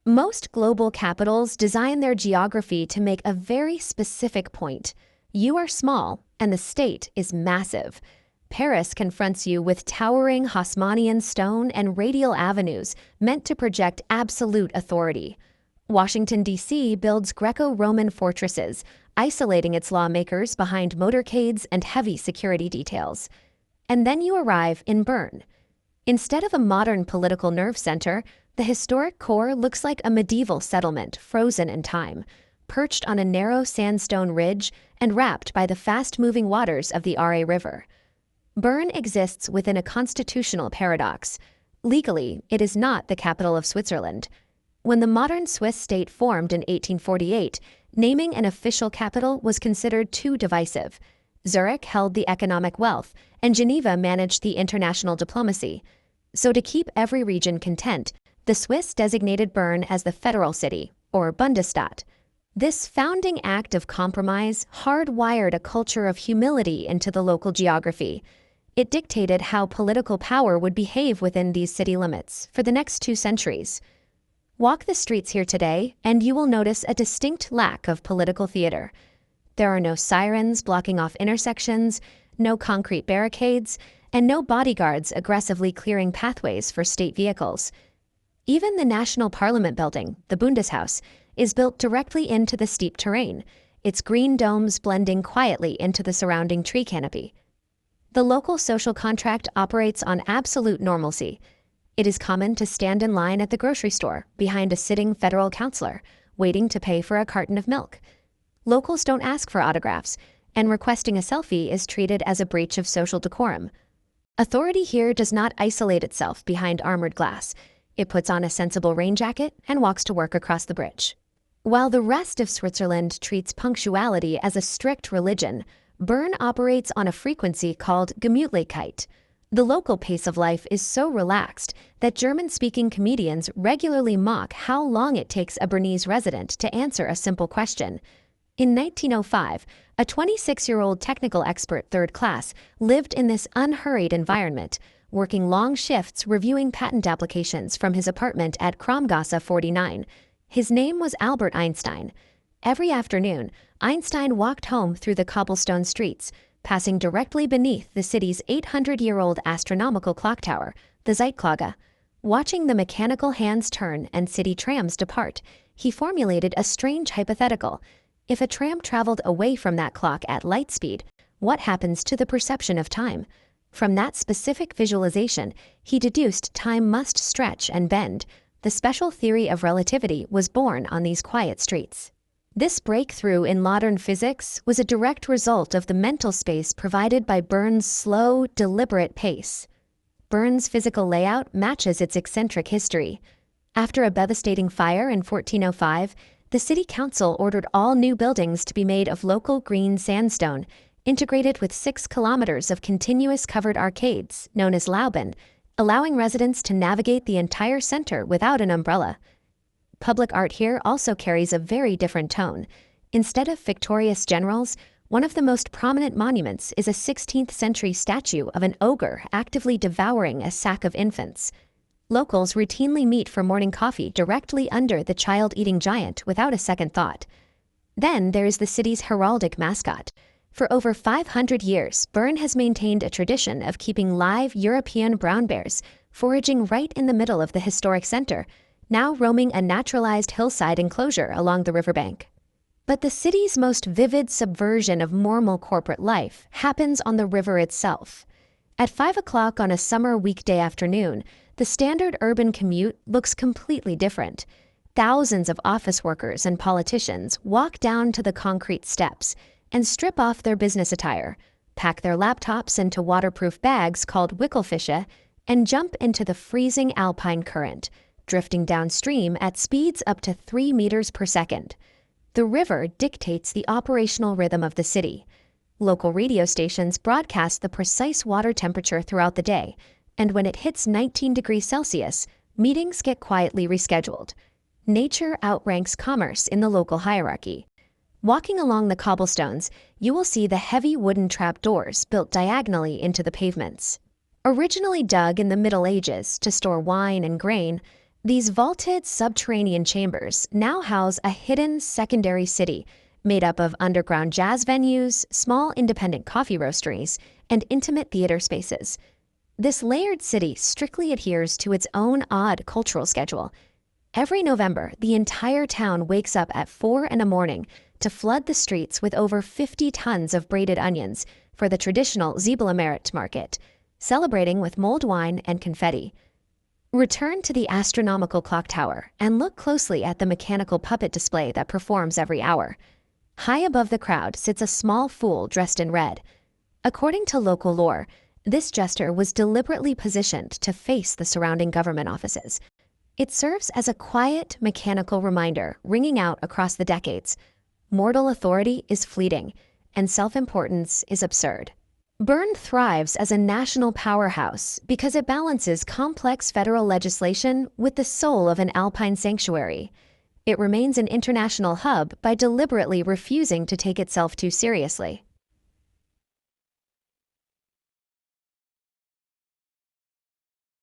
Most global capitals design their geography to make a very specific point. You are small, and the state is massive. Paris confronts you with towering Haussmannian stone and radial avenues meant to project absolute authority. Washington, D.C. builds Greco-Roman fortresses, isolating its lawmakers behind motorcades and heavy security details. And then you arrive in Bern. Instead of a modern political nerve center, the historic core looks like a medieval settlement frozen in time, perched on a narrow sandstone ridge and wrapped by the fast-moving waters of the Aare River. Bern exists within a constitutional paradox. Legally, it is not the capital of Switzerland. When the modern Swiss state formed in 1848, naming an official capital was considered too divisive. Zurich held the economic wealth, and Geneva managed the international diplomacy. So to keep every region content, the Swiss designated Bern as the federal city, or Bundesstaat. This founding act of compromise hardwired a culture of humility into the local geography. It dictated how political power would behave within these city limits for the next 2 centuries. Walk the streets here today, and you will notice a distinct lack of political theater. There are no sirens blocking off intersections, no concrete barricades, and no bodyguards aggressively clearing pathways for state vehicles. Even the National Parliament building, the Bundeshaus, is built directly into the steep terrain, its green domes blending quietly into the surrounding tree canopy. The local social contract operates on absolute normalcy. It is common to stand in line at the grocery store behind a sitting federal councillor, waiting to pay for a carton of milk. Locals don't ask for autographs, and requesting a selfie is treated as a breach of social decorum. Authority here does not isolate itself behind armored glass. It puts on a sensible rain jacket and walks to work across the bridge. While the rest of Switzerland treats punctuality as a strict religion, Bern operates on a frequency called Gemütlichkeit. The local pace of life is so relaxed that German-speaking comedians regularly mock how long it takes a Bernese resident to answer a simple question. In 1905, a 26-year-old technical expert third class lived in this unhurried environment, working long shifts reviewing patent applications from his apartment at Kramgasse 49. His name was Albert Einstein. Every afternoon, Einstein walked home through the cobblestone streets, passing directly beneath the city's 800-year-old astronomical clock tower, the Zeitklocke. Watching the mechanical hands turn and city trams depart, he formulated a strange hypothetical. If a tram traveled away from that clock at light speed, what happens to the perception of time? From that specific visualization, he deduced time must stretch and bend. The special theory of relativity was born on these quiet streets. This breakthrough in modern physics was a direct result of the mental space provided by Bern's slow, deliberate pace. Bern's physical layout matches its eccentric history. After a devastating fire in 1405, the city council ordered all new buildings to be made of local green sandstone, integrated with 6 kilometers of continuous covered arcades, known as Lauben, allowing residents to navigate the entire center without an umbrella. Public art here also carries a very different tone. Instead of victorious generals, one of the most prominent monuments is a 16th-century statue of an ogre actively devouring a sack of infants. Locals routinely meet for morning coffee directly under the child-eating giant without a second thought. Then there is the city's heraldic mascot. For over 500 years, Bern has maintained a tradition of keeping live European brown bears foraging right in the middle of the historic center, now roaming a naturalized hillside enclosure along the riverbank. But the city's most vivid subversion of normal corporate life happens on the river itself. At 5 o'clock on a summer weekday afternoon, the standard urban commute looks completely different. Thousands of office workers and politicians walk down to the concrete steps and strip off their business attire, pack their laptops into waterproof bags called Wickelfische, and jump into the freezing alpine current, drifting downstream at speeds up to 3 meters per second. The river dictates the operational rhythm of the city. Local radio stations broadcast the precise water temperature throughout the day, and when it hits 19 degrees Celsius, meetings get quietly rescheduled. Nature outranks commerce in the local hierarchy. Walking along the cobblestones, you will see the heavy wooden trapdoors built diagonally into the pavements. Originally dug in the Middle Ages to store wine and grain, These vaulted subterranean chambers now house a hidden secondary city made up of underground jazz venues, small independent coffee roasteries, and intimate theater spaces. This layered city strictly adheres to its own odd cultural schedule. Every November, the entire town wakes up at 4 in the morning to flood the streets with over 50 tons of braided onions for the traditional Zwiebelmerit market, celebrating with mulled wine and confetti. Return to the astronomical clock tower and look closely at the mechanical puppet display that performs every hour. High above the crowd sits a small fool dressed in red. According to local lore, this jester was deliberately positioned to face the surrounding government offices. It serves as a quiet, mechanical reminder ringing out across the decades. Mortal authority is fleeting, and self-importance is absurd. Bern thrives as a national powerhouse because it balances complex federal legislation with the soul of an alpine sanctuary. It remains an international hub by deliberately refusing to take itself too seriously.